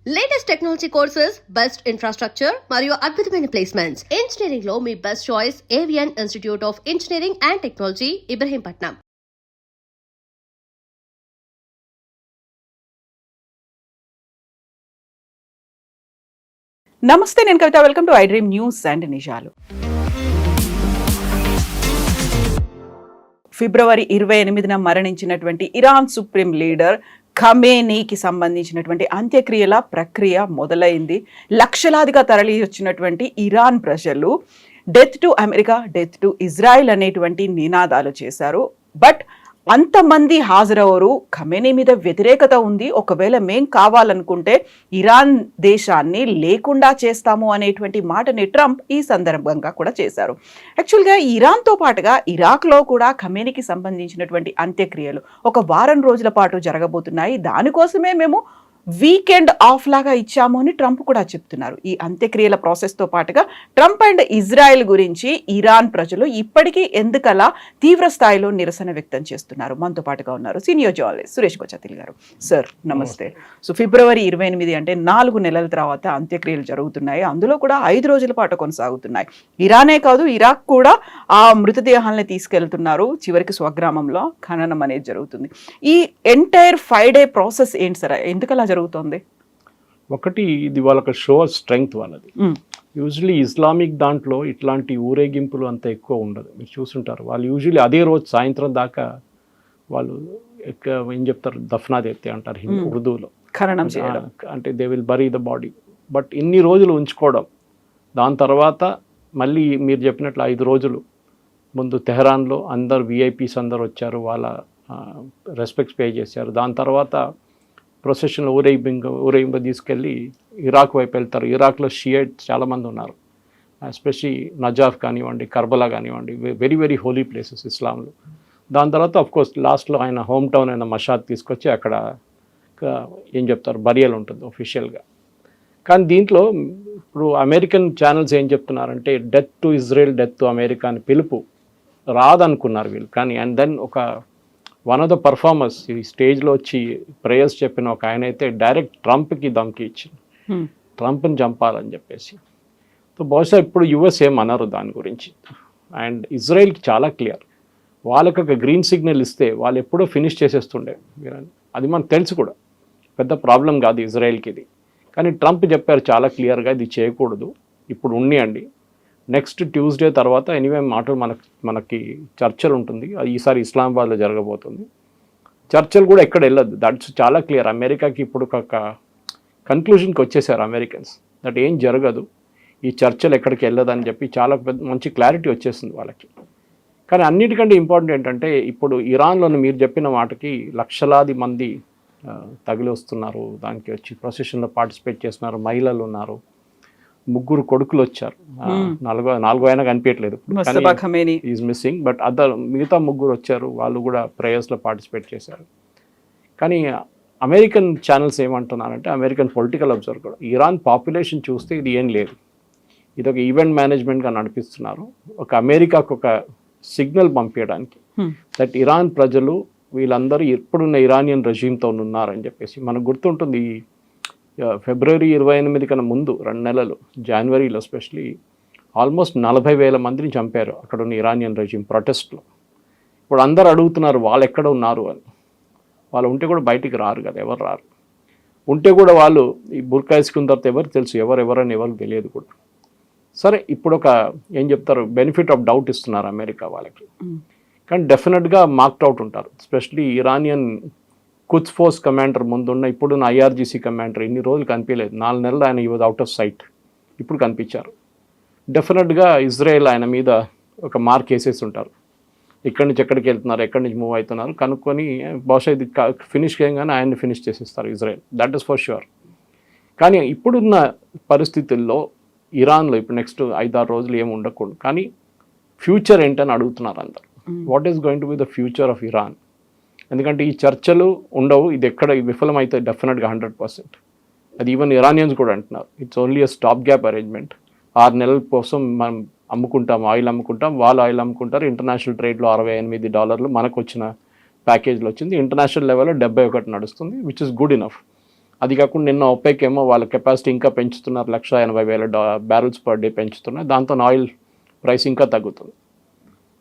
Latest technology courses, best infrastructure మరియు అద్భుతమైన placements. Engineering లో మీ best choice Avian institute of engineering and technology, Ibrahimpatnam. నమస్తే, నేను Kavitha. Welcome to iDream news and Nijalu. February 28న మరణించినటువంటి ఇరాన్ సుప్రీం లీడర్ ఖమేనీకి సంబంధించినటువంటి అంత్యక్రియల ప్రక్రియ మొదలైంది. లక్షలాదిగా తరలి వచ్చినటువంటి ఇరాన్ ప్రజలు death to America, death to Israel అనేటువంటి నినాదాలు చేశారు. బట్ అంతమంది హాజరవరు. ఖమేనీ మీద వ్యతిరేకత ఉంది. ఒకవేళ మేం కావాలనుకుంటే ఇరాన్ దేశాన్ని లేకుండా చేస్తాము అనేటువంటి మాటని ట్రంప్ ఈ సందర్భంగా కూడా చేశారు. యాక్చువల్గా ఇరాన్తో పాటుగా ఇరాక్లో కూడా ఖమేనీకి సంబంధించినటువంటి అంత్యక్రియలు ఒక వారం రోజుల పాటు జరగబోతున్నాయి. దానికోసమే మేము వీకెండ్ ఆఫ్ లాగా ఇచ్చాము అని ట్రంప్ కూడా చెప్తున్నారు. ఈ అంత్యక్రియల ప్రాసెస్తో పాటుగా ట్రంప్ అండ్ ఇజ్రాయెల్ గురించి ఇరాన్ ప్రజలు ఇప్పటికీ ఎందుకలా తీవ్ర స్థాయిలో నిరసన వ్యక్తం చేస్తున్నారు. మనతో పాటుగా ఉన్నారు సీనియర్ జర్నలిస్ట్ సురేష్ కొచతిల్ గారు. సార్ నమస్తే. సో ఫిబ్రవరి 28 అంటే 4 నెలల తర్వాత అంత్యక్రియలు జరుగుతున్నాయి. అందులో కూడా 5 రోజుల పాటు కొనసాగుతున్నాయి. ఇరానే కాదు, ఇరాక్ కూడా ఆ మృతదేహాలని తీసుకెళ్తున్నారు. చివరికి స్వగ్రామంలో ఖననం అనేది జరుగుతుంది. ఈ ఎంటైర్ 5 డే ప్రాసెస్ ఏంటి సార్? ఎందుకలా జరుగుతుంది? ఒకటి, ఇది వాళ్ళకి షో స్ట్రెంగ్త్ వాళ్ళది. యూజువలీ ఇస్లామిక్ దాంట్లో ఇట్లాంటి ఊరేగింపులు అంత ఎక్కువ ఉండదు. మీరు చూసుంటారు, వాళ్ళు యూజువలీ అదే రోజు సాయంత్రం దాకా వాళ్ళు ఏం చెప్తారు, దఫనాదేత్తి అంటారు ఉర్దూలో, ఖననం చేయడం. అంటే they will bury the body. But ఇన్ని రోజులు ఉంచుకోవడం, దాని తర్వాత మళ్ళీ మీరు చెప్పినట్లు 5 రోజులు ముందు తెహరాన్లో అందరు విఐపీస్ అందరు వచ్చారు, వాళ్ళ రెస్పెక్ట్స్ పే చేశారు. దాని తర్వాత ప్రొసెషన్లో ఊరేగింపు తీసుకెళ్ళి ఇరాక్ వైపు వెళ్తారు. ఇరాక్లో షియైట్స్ చాలామంది ఉన్నారు, ఎస్పెషలీ నజాఫ్ కానివ్వండి, కర్బలా కానివ్వండి, వెరీ వెరీ హోలీ ప్లేసెస్ ఇస్లాంలో. దాని తర్వాత అఫ్కోర్స్ లాస్ట్లో ఆయన హోమ్ టౌన్ అయిన మషాద్ తీసుకొచ్చి అక్కడ ఏం చెప్తారు, బరియల్ ఉంటుంది ఒఫిషియల్గా. కానీ దీంట్లో ఇప్పుడు అమెరికన్ ఛానల్స్ ఏం చెప్తున్నారంటే death to Israel, death to America అని పిలుపు రాదనుకున్నారు వీళ్ళు. కానీ and then one of the performers ఈ స్టేజ్లో వచ్చి ప్రేయర్స్ చెప్పిన ఒక ఆయన అయితే డైరెక్ట్ ట్రంప్కి ధమ్కి ఇచ్చింది, ట్రంప్ని చంపాలని చెప్పేసి. సో బహుశా ఇప్పుడు యుఎస్ ఏమన్నారు దాని గురించి. అండ్ ఇజ్రాయెల్కి చాలా క్లియర్, వాళ్ళకి ఒక గ్రీన్ సిగ్నల్ ఇస్తే వాళ్ళు ఎప్పుడో ఫినిష్ చేసేస్తుండే. అది మనకు తెలుసు కూడా, పెద్ద ప్రాబ్లం కాదు ఇజ్రాయెల్కి ఇది. కానీ ట్రంప్ చెప్పారు చాలా క్లియర్గా, ఇది చేయకూడదు, ఇప్పుడు ఉండియండి, నెక్స్ట్ ట్యూస్డే తర్వాత ఎనీవే మాటలు మనకి చర్చలు ఉంటుంది, అది ఈసారి ఇస్లామాబాద్లో జరగబోతుంది. చర్చలు కూడా ఎక్కడ వెళ్ళదు, దట్స్ చాలా క్లియర్. అమెరికాకి ఇప్పుడు ఒక కన్క్లూజన్కి వచ్చేసారు అమెరికన్స్, దట్ ఏం జరగదు, ఈ చర్చలు ఎక్కడికి వెళ్ళదని చెప్పి చాలా మంచి క్లారిటీ వచ్చేసింది వాళ్ళకి. కానీ అన్నిటికంటే ఇంపార్టెంట్ ఏంటంటే ఇప్పుడు ఇరాన్లోని మీరు చెప్పిన వాటికి లక్షలాది మంది తగిలి వస్తున్నారు, దానికి వచ్చి ప్రొసెషన్లో పార్టిసిపేట్ చేస్తున్నారు, మహిళలు ఉన్నారు, 3 కొడుకులు వచ్చారు, నాలుగో అయినా కనిపించట్లేదు, ఈజ్ మిస్సింగ్. బట్ మిగతా 3 వచ్చారు, వాళ్ళు కూడా ప్రేయర్స్లో పార్టిసిపేట్ చేశారు. కానీ అమెరికన్ ఛానల్స్ ఏమంటున్నారంటే, అమెరికన్ పొలిటికల్ అబ్జర్వర్ కూడా, ఇరాన్ పాపులేషన్ చూస్తే ఇది ఏం లేదు, ఇది ఒక ఈవెంట్ మేనేజ్మెంట్గా నడిపిస్తున్నారు, ఒక అమెరికాకు ఒక సిగ్నల్ పంపించడానికి దట్ ఇరాన్ ప్రజలు వీళ్ళందరూ ఎప్పుడున్న ఇరానియన్ రెజీమ్తో ఉన్నారని చెప్పేసి. మనకు గుర్తుంటుంది ఫిబ్రవరి 28 కన్నా ముందు 2 నెలలు జనవరిలో ఎస్పెషలీ ఆల్మోస్ట్ 40,000 మందిని చంపారు అక్కడ ఉన్న ఇరానియన్ రెజీమ్ ప్రొటెస్ట్లో. ఇప్పుడు అందరు అడుగుతున్నారు వాళ్ళు ఎక్కడ ఉన్నారు అని. వాళ్ళు ఉంటే కూడా బయటికి రారు కదా, ఎవరు రారు. ఉంటే కూడా వాళ్ళు ఈ బుర్కా వేసుకున్న తర్వాత ఎవరు తెలుసు, ఎవరని ఎవరికి తెలియదు కూడా. సరే, ఇప్పుడు ఒక ఏం చెప్తారు, బెనిఫిట్ ఆఫ్ డౌట్ ఇస్తున్నారు అమెరికా వాళ్ళకి. కానీ డెఫినెట్గా మార్క్డ్ అవుట్ ఉంటారు, ఎస్పెషలీ ఇరానియన్ కుద్స్ ఫోర్స్ కమాండర్ ముందున్న ఇప్పుడున్న ఐఆర్జీసీ కమాండర్ ఇన్ని రోజులు కనిపించలేదు, 4 నెలలు ఆయన ఈ వాజ్ అవుట్ ఆఫ్ సైట్, ఇప్పుడు కనిపించారు. డెఫినెట్గా ఇజ్రాయెల్ ఆయన మీద ఒక మార్క్ వేసేసి ఉంటారు, ఇక్కడి నుంచి ఎక్కడికి వెళ్తున్నారు, ఎక్కడి నుంచి మూవ్ అవుతున్నారు కనుక్కొని బహుశా ఇది ఫినిష్ చేయగానే ఆయన్ని ఫినిష్ చేసేస్తారు Israel, that is for sure. కానీ ఇప్పుడున్న పరిస్థితుల్లో ఇరాన్లో ఇప్పుడు నెక్స్ట్ 5-6 రోజులు ఏమి ఉండకూడదు. కానీ ఫ్యూచర్ ఏంటని అడుగుతున్నారు అందరు, what is going to be the future of Iran? ఎందుకంటే ఈ చర్చలు ఉండవు, ఇది ఎక్కడ విఫలమైతే డెఫినెట్గా 100%. అది ఈవెన్ ఇరానియన్స్ కూడా అంటున్నారు, it's only a stop gap arrangement. 6 నెలల కోసం మనం అమ్ముకుంటాం, ఆయిల్ అమ్ముకుంటాం, వాళ్ళు ఆయిల్ అమ్ముకుంటారు. ఇంటర్నేషనల్ ట్రేడ్లో $68 మనకు వచ్చిన ప్యాకేజ్లో వచ్చింది. ఇంటర్నేషనల్ లెవెల్లో 71 నడుస్తుంది, విచ్ ఇస్ గుడ్ ఇనఫ్. అది కాకుండా నిన్న ఒపెక్ ఏమో వాళ్ళ కెపాసిటీ ఇంకా పెంచుతున్నారు, 180,000 బ్యారెల్స్ పర్ డే పెంచుతున్నారు. దాంతో ఆయిల్ ప్రైస్ ఇంకా తగ్గుతుంది.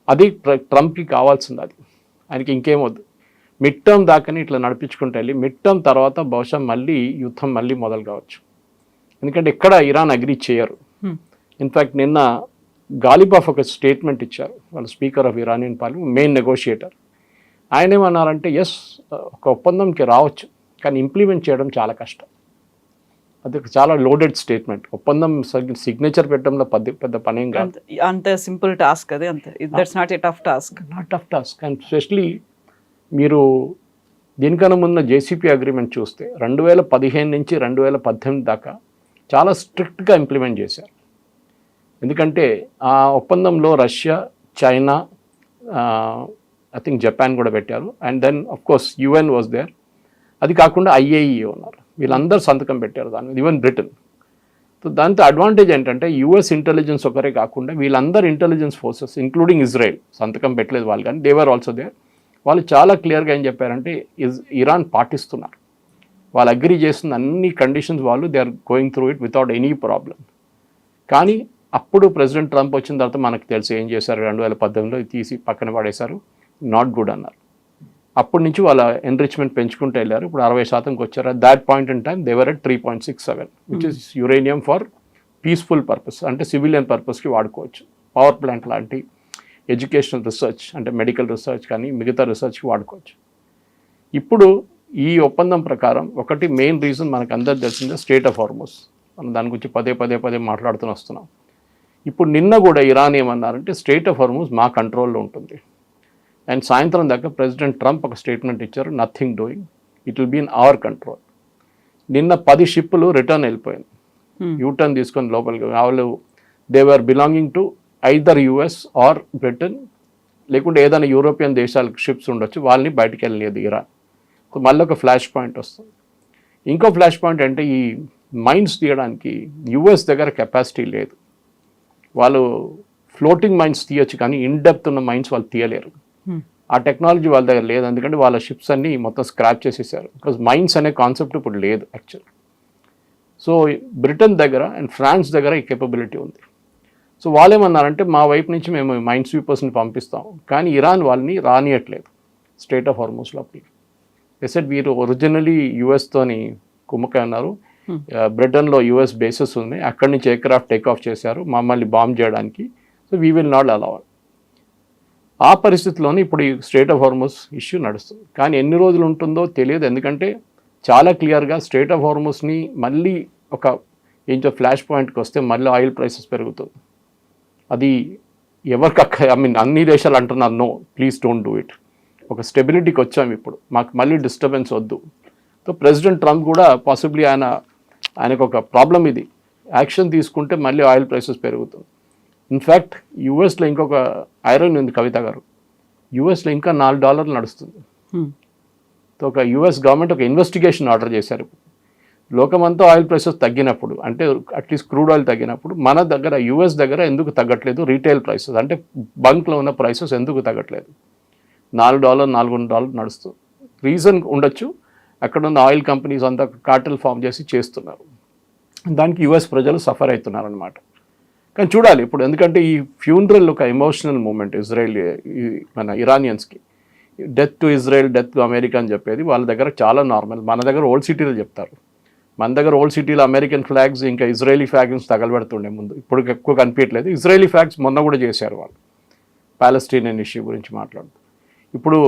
అది ట్రంప్కి కావాల్సింది. అది ఆయనకి ఇంకేమొద్దు. మిడ్ టర్మ్ దాకానే ఇట్లా నడిపించుకుంటూ వెళ్ళి మిడ్ టర్మ్ తర్వాత బహుశా మళ్ళీ యుద్ధం మళ్ళీ మొదలు కావచ్చు. ఎందుకంటే ఎక్కడ ఇరాన్ అగ్రీ చేయరు. ఇన్ఫ్యాక్ట్ నిన్న గాలిబాఫ్ ఒక స్టేట్మెంట్ ఇచ్చారు, వాళ్ళ speaker of Iranian parliament, main negotiator. ఆయన ఏమన్నారంటే ఎస్ ఒక ఒప్పందంకి రావచ్చు, కానీ ఇంప్లిమెంట్ చేయడం చాలా కష్టం. అది చాలా లోడెడ్ స్టేట్మెంట్. ఒప్పందం సిగ్నేచర్ పెట్టడంలో పెద్ద పనేం కాదు, అంత సింపుల్ టాస్క్ అది. అంతే, that's not a tough task. Not tough task. And specially మీరు దీనికన్నా ముందు జేసీపీ అగ్రిమెంట్ చూస్తే 2015 నుంచి 2018 దాకా చాలా స్ట్రిక్ట్గా ఇంప్లిమెంట్ చేశారు. ఎందుకంటే ఆ ఒప్పందంలో Russia, China, I think Japan కూడా పెట్టారు. And then of course UN was there. అది కాకుండా ఐఏఈ ఉన్నారు, వీళ్ళందరూ సంతకం పెట్టారు దాని మీద, ఈవెన్ బ్రిటన్. సో దాంతో అడ్వాంటేజ్ ఏంటంటే యుఎస్ ఇంటెలిజెన్స్ ఒకరే కాకుండా వీళ్ళందరూ ఇంటెలిజెన్స్ ఫోర్సెస్ ఇంక్లూడింగ్ ఇజ్రాయెల్, సంతకం పెట్టలేదు వాళ్ళు కానీ దేవర్ ఆల్సో దేర్. వాళ్ళు చాలా క్లియర్గా ఏం చెప్పారంటే ఇరాన్ పాటిస్తున్నారు, వాళ్ళు అగ్రీ చేస్తున్న అన్ని కండిషన్స్ వాళ్ళు they are going through it without any problem. కానీ అప్పుడు ప్రెసిడెంట్ ట్రంప్ వచ్చిన తర్వాత మనకు తెలుసు ఏం చేశారు, 2018లో తీసి పక్కన పడేశారు, నాట్ గుడ్ అన్నారు. అప్పటి నుంచి వాళ్ళ ఎన్రిచ్మెంట్ పెంచుకుంటూ వెళ్ళారు. ఇప్పుడు 60%కి వచ్చారు. That point in time they were 3.67, which is uranium for peaceful purpose, అంటే సివిలియన్ పర్పస్కి వాడుకోవచ్చు. పవర్ ప్లాంట్ లాంటి, ఎడ్యుకేషనల్ రీసెర్చ్ అంటే మెడికల్ రీసెర్చ్ కానీ మిగతా రీసెర్చ్కి వాడుకోవచ్చు. ఇప్పుడు ఈ ఒప్పందం ప్రకారం ఒకటి మెయిన్ రీజన్ మనకు అందరు తెలిసిందే, స్టేట్ ఆఫ్ హార్మోస్. మనం దాని గురించి పదే మాట్లాడుతూ వస్తున్నాం. ఇప్పుడు నిన్న కూడా ఇరాన్ ఏమన్నారంటే స్టేట్ ఆఫ్ హార్మోస్ మా కంట్రోల్లో ఉంటుంది. అండ్ సాయంత్రం దాకా ప్రెసిడెంట్ ట్రంప్ ఒక స్టేట్మెంట్ ఇచ్చారు, nothing doing, it will be in our control. నిన్న 10 షిప్పులు రిటర్న్ వెళ్ళిపోయింది, యూటర్న్ తీసుకొని లోపలికి. వాళ్ళు they are belonging to either US or Britain, లేకుంటే ఏదైనా యూరోపియన్ దేశాలకు షిప్స్ ఉండొచ్చు, వాళ్ళని బయటికి వెళ్ళలేదు ఇరాన్. సో మళ్ళీ ఒక ఫ్లాష్ పాయింట్ వస్తుంది. ఇంకో ఫ్లాష్ పాయింట్ అంటే ఈ మైన్స్ తీయడానికి యుఎస్ దగ్గర కెపాసిటీ లేదు. వాళ్ళు ఫ్లోటింగ్ మైన్స్ తీయచ్చు కానీ ఇన్ డెప్త్ ఉన్న మైన్స్ వాళ్ళు తీయలేరు. ఆ టెక్నాలజీ వాళ్ళ దగ్గర లేదు, ఎందుకంటే వాళ్ళ షిప్స్ అన్నీ మొత్తం స్క్రాప్ చేసేసారు. బికాజ్ మైన్స్ అనే కాన్సెప్ట్ ఇప్పుడు లేదు యాక్చువల్. సో బ్రిటన్ దగ్గర అండ్ ఫ్రాన్స్ దగ్గర ఈ కేపబిలిటీ ఉంది. సో వాళ్ళేమన్నారంటే మా వైపు నుంచి మేము మైన్ స్వీపర్స్ని పంపిస్తాం, కానీ ఇరాన్ వాళ్ళని రానియట్లేదు స్టేట్ ఆఫ్ హార్మోస్ లోపలికి. ఎసెట్ వీరు ఒరిజినలీ యుఎస్తోని కుమ్మకాయ ఉన్నారు, బ్రిటన్లో యుఎస్ బేసెస్ ఉన్నాయి, అక్కడి నుంచి ఎయిర్క్రాఫ్ట్ టేక్ ఆఫ్ చేశారు మమ్మల్ని బాంబ్ చేయడానికి. So we will not allow. ఆ పరిస్థితిలోనే ఇప్పుడు ఈ స్టేట్ ఆఫ్ హార్మోస్ ఇష్యూ నడుస్తుంది. కానీ ఎన్ని రోజులు ఉంటుందో తెలియదు, ఎందుకంటే చాలా క్లియర్గా స్టేట్ ఆఫ్ హార్మోస్ని మళ్ళీ ఒక ఏంటో ఫ్లాష్ పాయింట్కి వస్తే మళ్ళీ ఆయిల్ ప్రైసెస్ పెరుగుతుంది. అది ఎవరికి అన్ని దేశాలు అంటున్నారు no, please don't do it. ఒక స్టెబిలిటీకి వచ్చాము ఇప్పుడు, మాకు మళ్ళీ డిస్టర్బెన్స్ వద్దు. సో ప్రెసిడెంట్ ట్రంప్ కూడా పాసిబ్లీ ఆయనకు ఒక ప్రాబ్లం ఇది, యాక్షన్ తీసుకుంటే మళ్ళీ ఆయిల్ ప్రైసెస్ పెరుగుతుంది. ఇన్ఫ్యాక్ట్ యూఎస్లో ఇంకొక ఐరన్ ఉంది కవిత గారు, యూఎస్లో ఇంకా $4 నడుస్తుంది. సో ఒక యూఎస్ గవర్నమెంట్ ఒక ఇన్వెస్టిగేషన్ ఆర్డర్ చేశారు. లోకమంతా ఆయిల్ ప్రైసెస్ తగ్గినప్పుడు, అంటే అట్లీస్ట్ క్రూడ్ ఆయిల్ తగ్గినప్పుడు మన దగ్గర యూఎస్ దగ్గర ఎందుకు తగ్గట్లేదు, రీటైల్ ప్రైసెస్ అంటే బంక్లో ఉన్న ప్రైసెస్ ఎందుకు తగ్గట్లేదు, $4, $4.5 నడుస్తుంది. రీజన్ ఉండొచ్చు, అక్కడ ఉన్న ఆయిల్ కంపెనీస్ అంతా కార్టెల్ ఫామ్ చేసి చేస్తున్నారు, దానికి యుఎస్ ప్రజలు సఫర్ అవుతున్నారు అనమాట. కానీ చూడాలి ఇప్పుడు, ఎందుకంటే ఈ ఫ్యూనరల్ ఒక ఎమోషనల్ మూమెంట్ ఇజ్రాయెల్ మన ఇరానియన్స్కి. Death to Israel, death to America అని చెప్పేది వాళ్ళ దగ్గర చాలా నార్మల్. మన దగ్గర ఓల్డ్ సిటీలో చెప్తారు, మన దగ్గర ఓల్డ్ సిటీలో అమెరికన్ ఫ్లాగ్స్ ఇంకా ఇజ్రాయలీ ఫ్లాగ్స్ తగలబెడుతుండే ముందు, ఇప్పుడు ఎక్కువ కనిపించట్లేదు. ఇజ్రాయలీ ఫ్లాగ్స్ మొన్న కూడా చేశారు వాళ్ళు, పాలస్తీనియన్ ఇష్యూ గురించి మాట్లాడుతూ. ఇప్పుడు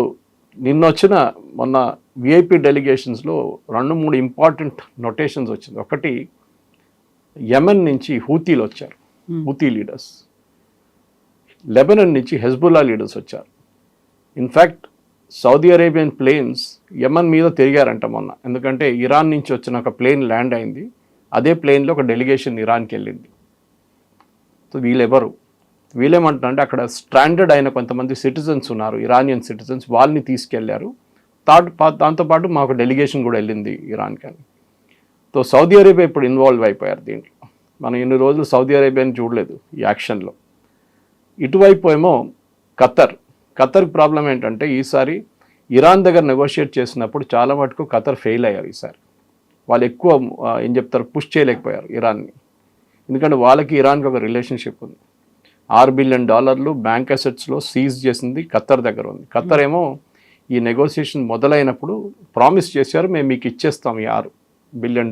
మొన్న విఐపి డెలిగేషన్స్లో 2-3 ఇంపార్టెంట్ నొటేషన్స్ వచ్చింది. ఒకటి, యెమెన్ నుంచి హూతీలు వచ్చారు, హూతీ లీడర్స్. లెబనాన్ నుంచి హెజ్బుల్లా లీడర్స్ వచ్చారు. In fact Saudi Arabian planes Yemen మీద తిరిగారంట మొన్న, ఎందుకంటే ఇరాన్ నుంచి వచ్చిన ఒక ప్లేన్ ల్యాండ్ అయింది, అదే ప్లేన్లో ఒక డెలిగేషన్ ఇరాన్కి వెళ్ళింది. సో వీళ్ళేమంటున్నారంటే అక్కడ స్ట్రాండర్డ్ అయిన కొంతమంది సిటిజన్స్ ఉన్నారు, ఇరానియన్ సిటిజన్స్, వాళ్ళని తీసుకెళ్లారు. దాంతోపాటు మాకు డెలిగేషన్ కూడా వెళ్ళింది ఇరాన్కి అని. సో సౌదీ అరేబియా ఇప్పుడు ఇన్వాల్వ్ అయిపోయారు దీంట్లో. మనం ఇన్ని రోజులు సౌదీ అరేబియాని చూడలేదు ఈ యాక్షన్లో. ఇటువైపు ఏమో ఖతర్ ప్రాబ్లం ఏంటంటే ఈసారి ఇరాన్ దగ్గర నెగోషియేట్ చేసినప్పుడు చాలా మటుకు ఖతర్ ఫెయిల్ అయ్యారు ఈసారి. వాళ్ళు ఎక్కువ ఏం చెప్తారు పుష్ చేయలేకపోయారు ఇరాన్ని. ఎందుకంటే వాళ్ళకి ఇరాన్కి ఒక రిలేషన్షిప్ ఉంది. $6 బిలియన్ బ్యాంక్ అసెట్స్లో సీజ్ చేసింది ఖత్తర్ దగ్గర ఉంది. ఖత్తర్ ఏమో ఈ నెగోసియేషన్ మొదలైనప్పుడు ప్రామిస్ చేశారు, మేము మీకు ఇచ్చేస్తాం ఈ $6 బిలియన్.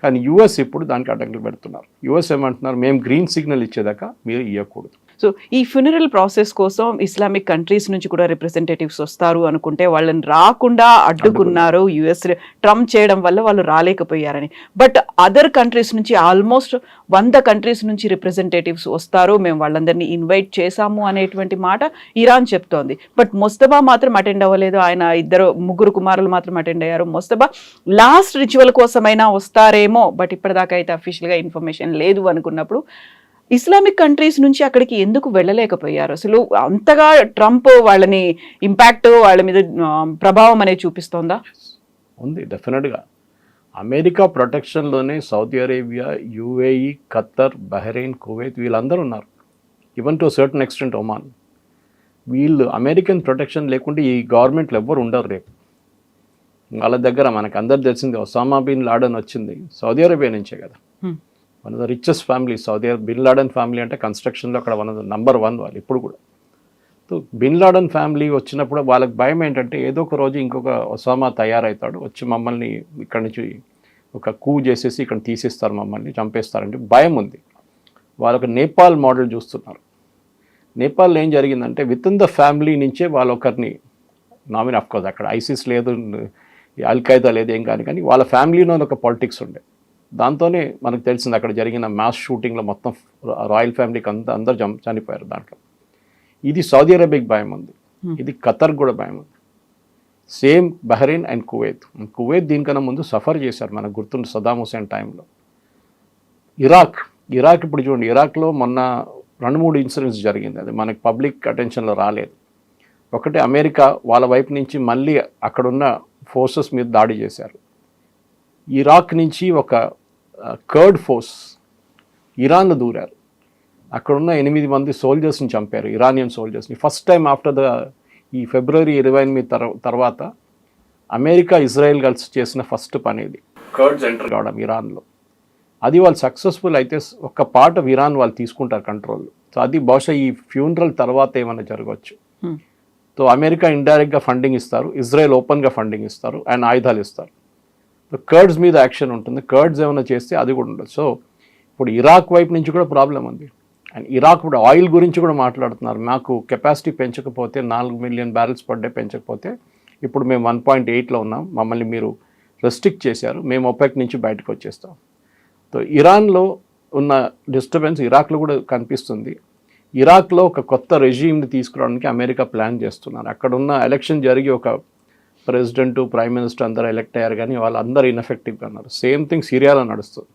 కానీ యుఎస్ ఇప్పుడు దానికి అడ్డంకులు పెడుతున్నారు. యుఎస్ ఏమంటున్నారు, మేము గ్రీన్ సిగ్నల్ ఇచ్చేదాకా మీరు ఇవ్వకూడదు. సో ఈ ఫ్యూనరల్ ప్రాసెస్ కోసం ఇస్లామిక్ కంట్రీస్ నుంచి కూడా రిప్రజెంటేటివ్స్ వస్తారు అనుకుంటే వాళ్ళని రాకుండా అడ్డుకున్నారు యుఎస్. ట్రంప్ చేయడం వల్ల వాళ్ళు రాలేకపోయారని. బట్ అదర్ కంట్రీస్ నుంచి ఆల్మోస్ట్ 100 కంట్రీస్ నుంచి రిప్రజెంటేటివ్స్ వస్తారు, మేము వాళ్ళందరినీ ఇన్వైట్ చేశాము అనేటువంటి మాట ఇరాన్ చెప్తోంది. బట్ మొస్తబా మాత్రం అటెండ్ అవ్వలేదు. ఆయన ముగ్గురు కుమారులు మాత్రం అటెండ్ అయ్యారు. మొస్తబా లాస్ట్ రిచువల్ కోసమైనా వస్తారేమో, బట్ ఇప్పటిదాకా అయితే అఫీషియల్గా ఇన్ఫర్మేషన్ లేదు అనుకున్నప్పుడు ఇస్లామిక్ కంట్రీస్ నుంచి అక్కడికి ఎందుకు వెళ్ళలేకపోయారు? అసలు అంతగా ట్రంప్ వాళ్ళని ఇంపాక్ట్, వాళ్ళ మీద ప్రభావం అనేది చూపిస్తోందా? ఉంది, డెఫినెట్గా. అమెరికా ప్రొటెక్షన్లోనే Saudi Arabia, UAE, Qatar, Bahrain, Kuwait వీళ్ళందరూ ఉన్నారు. Even to certain extent Oman. వీళ్ళు అమెరికన్ ప్రొటెక్షన్ లేకుంటే ఈ గవర్నమెంట్లు ఎవ్వరు ఉండరు రేపు. వాళ్ళ దగ్గర మనకు అందరు తెలిసింది ఒసామా బిన్ లాడెన్ వచ్చింది సౌదీ అరేబియా నుంచే కదా. One of the richest family Saudi bin Laden family అంటే కన్స్ట్రక్షన్లో అక్కడ వన్ ఆఫ్ ద నంబర్ 1 వాళ్ళు ఇప్పుడు కూడా. సో బిన్ లాడెన్ ఫ్యామిలీ వచ్చినప్పుడు వాళ్ళకి భయం ఏంటంటే ఏదో ఒక రోజు ఇంకొక ఒసామా తయారవుతాడు, వచ్చి మమ్మల్ని ఇక్కడి నుంచి ఒక కూ చేసేసి ఇక్కడ తీసేస్తారు, మమ్మల్ని చంపేస్తారంటే భయం ఉంది. వాళ్ళొక నేపాల్ మోడల్ చూస్తున్నారు. నేపాల్లో ఏం జరిగిందంటే విత్ ఇన్ ద ఫ్యామిలీ నుంచే వాళ్ళొకరిని నామినీ, అఫ్కోర్స్ అక్కడ ఐసిస్ లేదు, అల్ఖైదా లేదు, ఏం కానీ వాళ్ళ ఫ్యామిలీలో ఒక పాలిటిక్స్ ఉండే. దాంతోనే మనకు తెలిసింది అక్కడ జరిగిన మాస్ షూటింగ్లో మొత్తం రాయల్ ఫ్యామిలీకి అందరూ చనిపోయారు దాంట్లో. ఇది సౌదీ అరేబియాకి భయం ఉంది, ఇది ఖతర్ కూడా భయం ఉంది. Same Bahrain and Kuwait. Kuwait దీనికన్నా ముందు సఫర్ చేశారు, మనకు గుర్తుండి సదాం హుసేన్ టైంలో. ఇరాక్ ఇప్పుడు చూడండి, ఇరాక్లో మొన్న 2-3 ఇన్సిడెంట్స్ జరిగింది, అది మనకి పబ్లిక్ అటెన్షన్లో రాలేదు. ఒకటి అమెరికా వాళ్ళ వైపు నుంచి మళ్ళీ అక్కడున్న ఫోర్సెస్ మీద దాడి చేశారు. ఇరాక్ నుంచి ఒక కర్డ్ ఫోర్స్ ఇరాన్లో దూరారు, అక్కడున్న 8 మంది సోల్జర్స్ని చంపారు, ఇరానియన్ సోల్జర్స్ని. ఫస్ట్ టైం ఆఫ్టర్ ఈ ఫిబ్రవరి 28 తర్వాత అమెరికా, ఇజ్రాయెల్ కలిసి చేసిన ఫస్ట్ పని ఇది, కర్డ్స్ ఎంటర్ కావడం ఇరాన్లో. అది వాళ్ళు సక్సెస్ఫుల్ అయితే ఒక పార్ట్ ఆఫ్ ఇరాన్ వాళ్ళు తీసుకుంటారు కంట్రోల్. సో అది బహుశా ఈ ఫ్యూనరల్ తర్వాత ఏమైనా జరగవచ్చు. సో అమెరికా ఇండైరెక్ట్గా ఫండింగ్ ఇస్తారు, ఇజ్రాయెల్ ఓపెన్గా ఫండింగ్ ఇస్తారు అండ్ ఆయుధాలు ఇస్తారు. కర్డ్స్ మీద యాక్షన్ ఉంటుంది, కర్డ్స్ ఏమైనా చేస్తే అది కూడా ఉండదు. సో ఇప్పుడు ఇరాక్ వైపు నుంచి కూడా ప్రాబ్లం ఉంది. అండ్ ఇరాక్ ఇప్పుడు ఆయిల్ గురించి కూడా మాట్లాడుతున్నారు. మాకు కెపాసిటీ పెంచకపోతే 4 మిలియన్ బ్యారెల్స్ పర్ డే పెంచకపోతే, ఇప్పుడు మేము 1.8లో ఉన్నాం, మమ్మల్ని మీరు రెస్ట్రిక్ట్ చేశారు, మేము ఒపెక్ నుంచి బయటకు వచ్చేస్తాం. సో ఇరాన్లో ఉన్న డిస్టర్బెన్స్ ఇరాక్లో కూడా కనిపిస్తుంది. ఇరాక్లో ఒక కొత్త రెజీమ్ని తీసుకురావడానికి అమెరికా ప్లాన్ చేస్తున్నారు. అక్కడ ఉన్న ఎలక్షన్ జరిగి ఒక ప్రెసిడెంట్, ప్రైమ్ మినిస్టర్ అందరూ ఎలక్ట్ అయ్యారు, కానీ వాళ్ళందరూ ఇన్ఎఫెక్టివ్గా ఉన్నారు. సేమ్ థింగ్ సిరియాలో నడుస్తుంది.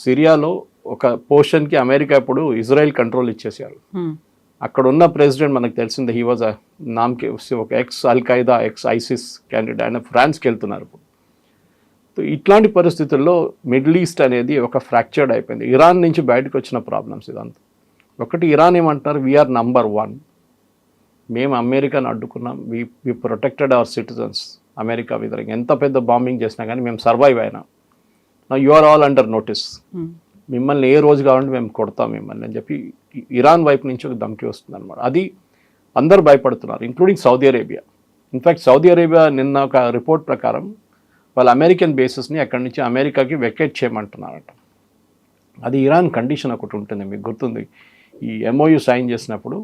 సిరియాలో ఒక పోర్షన్కి అమెరికా ఇప్పుడు ఇజ్రాయెల్ కంట్రోల్ ఇచ్చేసారు. అక్కడ ఉన్న ప్రెసిడెంట్ మనకు తెలిసిందే, హీ వాజ్ నామ్కి ఒక X Al-Qaeda, X ISIS candidate, ఆయన ఫ్రాన్స్కి వెళ్తున్నారు ఇప్పుడు. ఇట్లాంటి పరిస్థితుల్లో మిడిల్ ఈస్ట్ అనేది ఒక ఫ్రాక్చర్డ్ అయిపోయింది. ఇరాన్ నుంచి బయటకు వచ్చిన ప్రాబ్లమ్స్ ఇదంతా. ఒకటి, ఇరాన్ ఏమంటారు, వీఆర్ నంబర్ 1, మేము అమెరికాను అడ్డుకున్నాం, we protected our citizens. America విధంగా ఎంత పెద్ద బాంబింగ్ చేసినా కానీ మేము సర్వైవ్ అయినాం. You are all under notice, మిమ్మల్ని ఏ రోజు కావాలంటే మేము కొడతాం మిమ్మల్ని అని చెప్పి ఇరాన్ వైపు నుంచి ఒక ధమ్కి వస్తుంది అనమాట. అది అందరు భయపడుతున్నారు, including Saudi Arabia. In fact Saudi Arabia నిన్న ఒక రిపోర్ట్ ప్రకారం వాళ్ళ అమెరికన్ బేసెస్ని అక్కడి నుంచి అమెరికాకి వెకేట్ చేయమంటున్నారట. అది ఇరాన్ కండిషన్ ఒకటి ఉంటుంది, మీకు గుర్తుంది, ఈ MOU సైన్ చేసినప్పుడు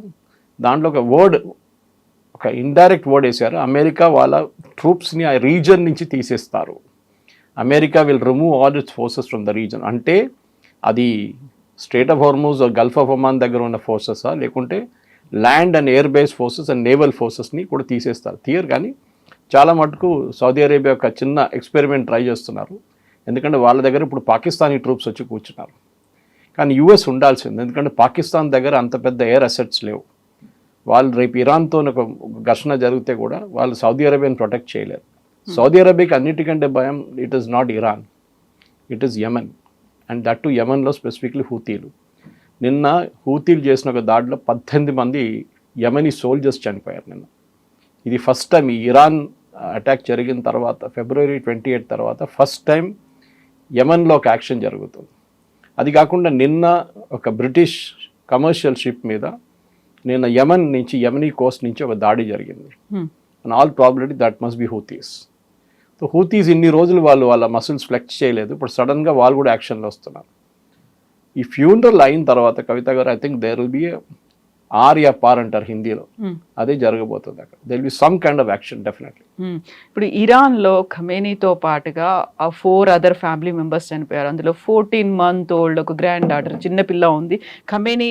దాంట్లో ఒక వర్డ్, ఒక ఇండైరెక్ట్ వర్డ్ వేశారు, అమెరికా వాళ్ళ ట్రూప్స్ని ఆ రీజన్ నుంచి తీసేస్తారు, America will remove all its forces from the region. అంటే అది strait of Hormuz, Gulf of Oman దగ్గర ఉన్న ఫోర్సెసా, లేకుంటే land and air base forces and naval ఫోర్సెస్ని కూడా తీసేస్తారు. తీయరు, కానీ చాలా మటుకు సౌదీ అరేబియా ఒక చిన్న ఎక్స్పెరిమెంట్ ట్రై చేస్తున్నారు. ఎందుకంటే వాళ్ళ దగ్గర ఇప్పుడు పాకిస్తానీ ట్రూప్స్ వచ్చి కూర్చున్నారు. కానీ US ఉండాల్సింది, ఎందుకంటే పాకిస్తాన్ దగ్గర అంత పెద్ద ఎయిర్ అసెట్స్ లేవు. వాళ్ళు రేపు ఇరాన్తో ఒక ఘర్షణ జరిగితే కూడా వాళ్ళు సౌదీ అరేబియాని ప్రొటెక్ట్ చేయలేరు. సౌదీ అరేబియాకి అన్నిటికంటే భయం, it is not Iran, it is Yemen. And that too యెమెన్లో స్పెసిఫిక్లీ హూతీలు. నిన్న హూతీలు చేసిన ఒక దాడిలో 18 మంది యెమెనీ సోల్జర్స్ చనిపోయారు నిన్న. ఇది ఫస్ట్ టైం ఈ ఇరాన్ అటాక్ జరిగిన తర్వాత ఫిబ్రవరి 28 తర్వాత ఫస్ట్ టైం యమన్లో ఒక యాక్షన్ జరుగుతుంది. అది కాకుండా నిన్న ఒక బ్రిటిష్ కమర్షియల్ షిప్ మీద నిన్న యమన్ నుంచి యమనీ కోస్ట్ నుంచి ఒక దాడి జరిగింది. And all probability that must be Houthis. So Houthis ఇన్ని రోజులు వాళ్ళ మసిల్స్ ఫ్లెక్స్ చేయలేదు, ఇప్పుడు సడన్గా వాళ్ళు కూడా యాక్షన్లో వస్తున్నారు. ఈ ఫ్యూనరల్ అయిన తర్వాత కవిత గారు I think there will be ఆర్యా పార్ అంటారు హిందీలో, అదే జరగబోతుంది అక్కడ. There will be some kind of action definitely. ఇప్పుడు ఇరాన్లో ఖమేనీతో పాటుగా 4 అదర్ ఫ్యామిలీ మెంబర్స్ చనిపోయారు. అందులో 14 month old ఒక గ్రాండ్ డాటర్ చిన్నపిల్ల ఉంది. ఖమేనీ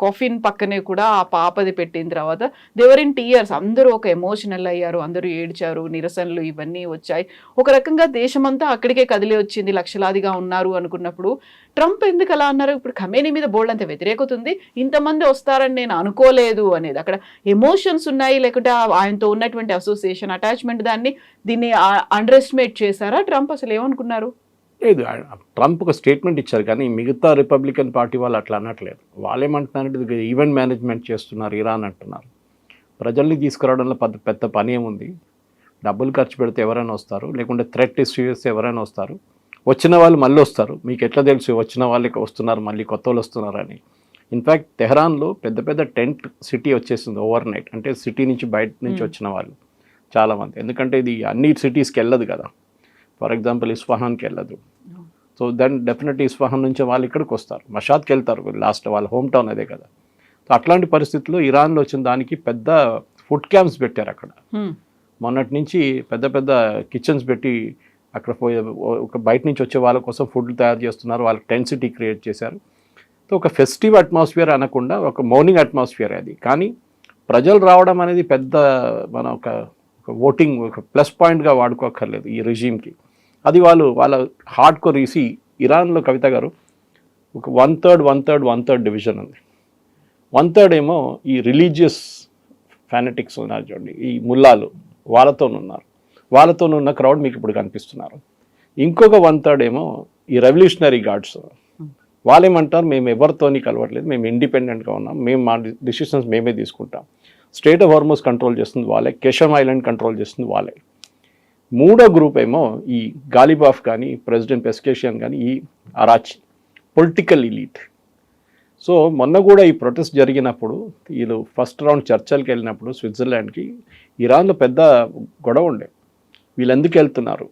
కాఫిన్ పక్కనే కూడా ఆ పాపది పెట్టిన తర్వాత దేవర్ ఇన్ టీయర్స్, అందరూ ఒక ఎమోషనల్ అయ్యారు, అందరూ ఏడ్చారు, నిరసనలు ఇవన్నీ వచ్చాయి. ఒక రకంగా దేశమంతా అక్కడికే కదిలి వచ్చింది, లక్షలాదిగా ఉన్నారు అనుకున్నప్పుడు ట్రంప్ ఎందుకు అలా అన్నారు? ఇప్పుడు ఖమేనీ మీద బోల్డ్ అంత వ్యతిరేకత ఉంది, ఇంతమంది వస్తారని నేను అనుకోలేదు అనేది. అక్కడ ఎమోషన్స్ ఉన్నాయి, లేకుంటే ఆయనతో ఉన్నటువంటి అసోసియేషన్ అటాచ్మెంట్ దీన్ని అండర్ ఎస్టిమేట్ చేశారా ట్రంప్? అసలు ఏమనుకున్నారు? లేదు, ట్రంప్ ఒక స్టేట్మెంట్ ఇచ్చారు కానీ మిగతా రిపబ్లికన్ పార్టీ వాళ్ళు అట్లా అనట్లేదు. వాళ్ళు ఏమంటున్నారంటే ఇది ఈవెంట్ మేనేజ్మెంట్ చేస్తున్నారు ఇరాన్ అంటున్నారు. ప్రజల్ని తీసుకురావడంలో పెద్ద పని ఏముంది, డబ్బులు ఖర్చు పెడితే ఎవరైనా వస్తారు, లేకుంటే థ్రెట్ ఇష్యూ చేస్తే ఎవరైనా వస్తారు, వచ్చిన వాళ్ళు మళ్ళీ వస్తారు. మీకు ఎట్లా తెలుసు వచ్చిన వాళ్ళకి వస్తున్నారు మళ్ళీ కొత్త వాళ్ళు వస్తున్నారని? ఇన్ఫ్యాక్ట్ తెహరాన్లో పెద్ద టెంట్ సిటీ వచ్చేసింది ఓవర్ నైట్. అంటే సిటీ నుంచి బయట నుంచి వచ్చిన వాళ్ళు చాలామంది, ఎందుకంటే ఇది అన్ని సిటీస్కి వెళ్ళదు కదా. ఫర్ ఎగ్జాంపుల్ ఇస్ఫహాన్కి వెళ్ళదు. సో దెన్ డెఫినెట్లీ ఇస్ఫహాన్ నుంచి వాళ్ళు ఇక్కడికి వస్తారు, మషాద్కి వెళ్తారు, లాస్ట్ వాళ్ళ హోమ్ టౌన్ అదే కదా. సో అట్లాంటి పరిస్థితుల్లో ఇరాన్లో వచ్చిన దానికి పెద్ద ఫుడ్ క్యాంప్స్ పెట్టారు అక్కడ. మొన్నటి నుంచి పెద్ద కిచెన్స్ పెట్టి అక్కడ ఒక బయట నుంచి వచ్చే వాళ్ళ కోసం ఫుడ్ తయారు చేస్తున్నారు, వాళ్ళకి టెంట్ సిటీ క్రియేట్ చేశారు. సో ఒక ఫెస్టివ్ అట్మాస్ఫియర్ అనకుండా ఒక మౌర్నింగ్ అట్మాస్ఫియర్ అది. కానీ ప్రజలు రావడం అనేది పెద్ద మన ఒక ఓటింగ్ ఒక ప్లస్ పాయింట్గా వాడుకోక్కర్లేదు ఈ రెజీమ్కి. అది వాళ్ళ హార్డ్ కోర్ ఈసి ఇరాన్లో కవిత గారు ఒక 1/3 డివిజన్ ఉంది. 1/3 ఏమో ఈ రిలీజియస్ ఫ్యానటిక్స్ ఉన్నారు చూడండి, ఈ ముల్లాలు వాళ్ళతోనున్న క్రౌడ్ మీకు ఇప్పుడు కనిపిస్తున్నారు. ఇంకొక 1/3 ఏమో ఈ రెవల్యూషనరీ గార్డ్స్. వాళ్ళేమంటారు, మేము ఎవరితోని కలవట్లేదు, మేము ఇండిపెండెంట్గా ఉన్నాం, మేము మా డిసిషన్స్ మేమే తీసుకుంటాం. స్టేట్ ఆఫ్ హార్మోస్ కంట్రోల్ చేస్తుంది వాళ్ళే, కెషమ్ ఐలాండ్ కంట్రోల్ చేస్తుంది వాళ్ళే. మూడో గ్రూప్ ఏమో ఈ గాలిబాఫ్ కానీ ప్రెసిడెంట్ పెస్కేషియన్ కానీ ఈ అరాచి పొలిటికల్ ఎలీట్. సో మొన్న కూడా ఈ ప్రొటెస్ట్ జరిగినప్పుడు వీళ్ళు ఫస్ట్ రౌండ్ చర్చలకు వెళ్ళినప్పుడు స్విట్జర్లాండ్కి ఇరాన్లో పెద్ద గొడవ ఉండే. వీళ్ళు ఎందుకు వెళ్తున్నారు,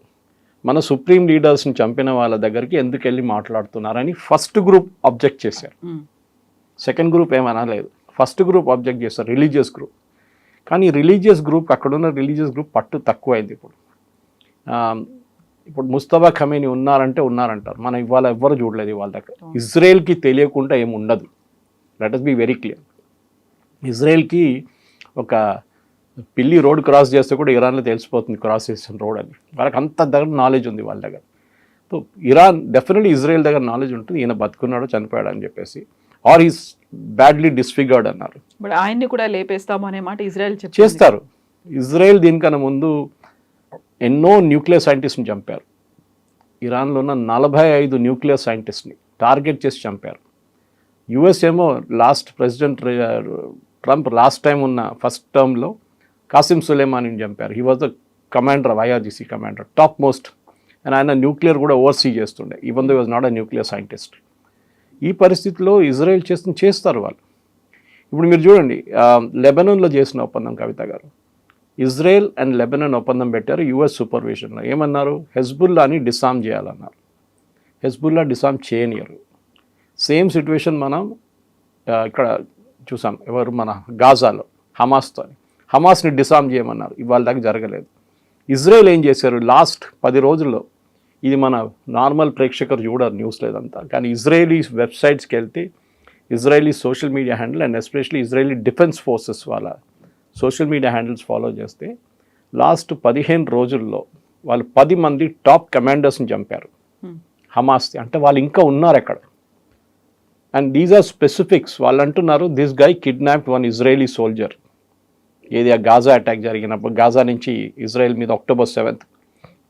మన సుప్రీం లీడర్స్ని చంపిన వాళ్ళ దగ్గరికి ఎందుకు వెళ్ళి మాట్లాడుతున్నారని ఫస్ట్ గ్రూప్ అబ్జెక్ట్ చేశారు. సెకండ్ గ్రూప్ ఏమనలేదు, ఫస్ట్ గ్రూప్ అబ్జెక్ట్ చేస్తారు, రిలీజియస్ గ్రూప్. కానీ రిలీజియస్ గ్రూప్ అక్కడున్న రిలీజియస్ గ్రూప్ పట్టు తక్కువైంది. ఇప్పుడు ముస్తఫా ఖమేనీ ఉన్నారంటారు, మనం ఇవాళ ఎవ్వరు చూడలేదు వాళ్ళ దగ్గర. ఇజ్రాయెల్కి తెలియకుండా ఏమి ఉండదు, let us be very clear. ఇజ్రాయెల్కి ఒక పిల్లి రోడ్ క్రాస్ చేస్తే కూడా ఇరాన్లో తెలిసిపోతుంది క్రాస్ చేసిన రోడ్ అని. వాళ్ళకి అంత దగ్గర నాలెడ్జ్ ఉంది వాళ్ళ దగ్గర. సో ఇరాన్ డెఫినెట్లీ ఇజ్రాయెల్ దగ్గర నాలెడ్జ్ ఉంటుంది, ఈయన బతుకున్నాడు చనిపోయాడు అని చెప్పేసి, ఆర్ ఈస్ బ్యాడ్లీ డిస్ఫిగర్డ్ అన్నారు. బట్ ఆయన్ని కూడా లేపేస్తాము అనే మాట ఇజ్రాయెల్ చేస్తారు. ఇజ్రాయెల్ దీనికన్నా ముందు ఎన్నో న్యూక్లియర్ సైంటిస్ట్ని చంపారు. ఇరాన్లో ఉన్న 45 న్యూక్లియర్ సైంటిస్ట్ని టార్గెట్ చేసి చంపారు. యుఎస్ ఏమో last president Trump last time ఉన్న ఫస్ట్ టర్మ్లో కాసిం సులేమానీని చంపారు. He was the commander of IRGC commander, top most. And ఆయన న్యూక్లియర్ కూడా ఓవర్సీ చేస్తుండే, even though was not a nuclear scientist. ఈ పరిస్థితిలో ఇజ్రాయెల్ చేస్తారు వాళ్ళు. ఇప్పుడు మీరు చూడండి, లెబనాన్లో చేసిన ఒప్పందం కవిత గారు, ఇజ్రాయెల్ అండ్ లెబనాన్ ఒప్పందం పెట్టారు యుఎస్ సూపర్విజన్లో. ఏమన్నారు, హెజ్బుల్లాని డిసామ్ చేయాలన్నారు. హెజ్బుల్లా డిసామ్ చేయనియరు. సేమ్ సిచ్యువేషన్ మనం ఇక్కడ చూసాం, ఎవరు మన గాజాలో హమాస్ని డిసామ్ చేయమన్నారు, ఇవాళ దాకా జరగలేదు. ఇజ్రాయెల్ ఏం చేశారు, లాస్ట్ 10 రోజుల్లో, ఇది మన నార్మల్ ప్రేక్షకులు చూడరు న్యూస్ లేదంతా, కానీ ఇజ్రాయలీ వెబ్సైట్స్కి వెళ్తే Israeli social media handle and especially Israeli defence forces వాళ్ళ సోషల్ మీడియా హ్యాండిల్స్ ఫాలో చేస్తే లాస్ట్ 15 రోజుల్లో వాళ్ళు 10 మంది టాప్ కమాండర్స్ని చంపారు హమాస్. అంటే వాళ్ళు ఇంకా ఉన్నారు అక్కడ. And these are specifics. వాళ్ళు అంటున్నారు this guy kidnapped 1 Israeli soldier. ఏది ఆ గాజా అటాక్ జరిగినప్పుడు, గాజా నుంచి ఇజ్రాయెల్ మీద October 7th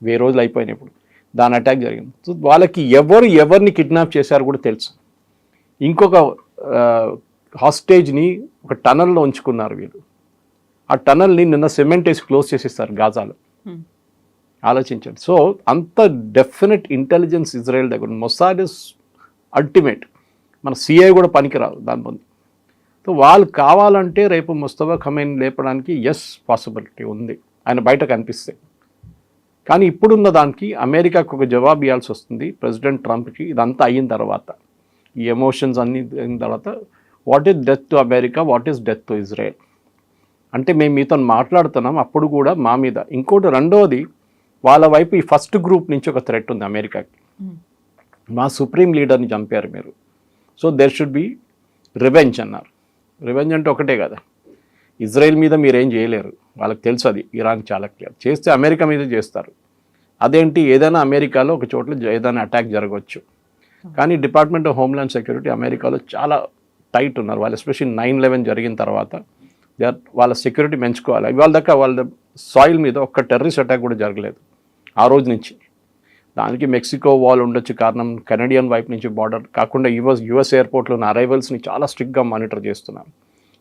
1000 రోజులు అయిపోయినప్పుడు దాని అటాక్ జరిగింది. సో వాళ్ళకి ఎవరిని కిడ్నాప్ చేశారు కూడా తెలుసు. ఇంకొక హాస్టేజ్ని ఒక టనల్లో ఉంచుకున్నారు వీళ్ళు. ఆ టనల్ని నిన్న సిమెంట్ వేసి క్లోజ్ చేసేస్తారు గాజాలో. ఆలోచించండి. సో అంత డెఫినెట్ ఇంటెలిజెన్స్ ఇజ్రాయెల్ దగ్గర ఉంది. Mossad is ultimate. మన సిఐ కూడా పనికిరాదు దాని ముందు. సో వాళ్ళు కావాలంటే రేపు ముస్తఫా ఖమేని లేపడానికి పాసిబిలిటీ ఉంది, ఆయన బయట కనిపిస్తే. కానీ ఇప్పుడున్న దానికి అమెరికాకు ఒక జవాబు ఇవ్వాల్సి వస్తుంది ప్రెసిడెంట్ ట్రంప్కి. ఇదంతా అయిన తర్వాత, ఈ ఎమోషన్స్ అన్నీ అయిన తర్వాత, what is death to America, what is death to Israel అంటే మేము మీతో మాట్లాడుతున్నాం అప్పుడు కూడా మా మీద. ఇంకోటి రెండవది, వాళ్ళ వైపు ఈ ఫస్ట్ గ్రూప్ నుంచి ఒక థ్రెట్ ఉంది అమెరికాకి. మా సుప్రీం లీడర్ని చంపారు మీరు, so there should be revenge అన్నారు. రివెంజ్ అంటే ఒకటే కదా, ఇజ్రాయెల్ మీద మీరేం చేయలేరు, వాళ్ళకి తెలుసు అది. ఇరాన్ చాలా క్లియర్, చేస్తే అమెరికా మీద చేస్తారు. అదేంటి, ఏదైనా అమెరికాలో ఒక చోట్ల ఏదైనా అటాక్ జరగవచ్చు. కానీ డిపార్ట్మెంట్ ఆఫ్ హోమ్లాండ్ సెక్యూరిటీ అమెరికాలో చాలా టైట్ ఉన్నారు వాళ్ళు. ఎస్పెషల్లీ 9/11 జరిగిన తర్వాత వాళ్ళ సెక్యూరిటీ పెంచుకోవాలి. ఇవాళ దాకా వాళ్ళ సాయిల్ మీద ఒక్క టెర్రరిస్ట్ అటాక్ కూడా జరగలేదు ఆ రోజు నుంచి. దానికి మెక్సికో వాల్ ఉండొచ్చు కారణం, కెనడియన్ వైపు నుంచి బార్డర్ కాకుండా యుఎస్ ఎయిర్పోర్ట్లో ఉన్న అరైవల్స్ని చాలా స్ట్రిక్ట్గా మానిటర్ చేస్తున్నారు.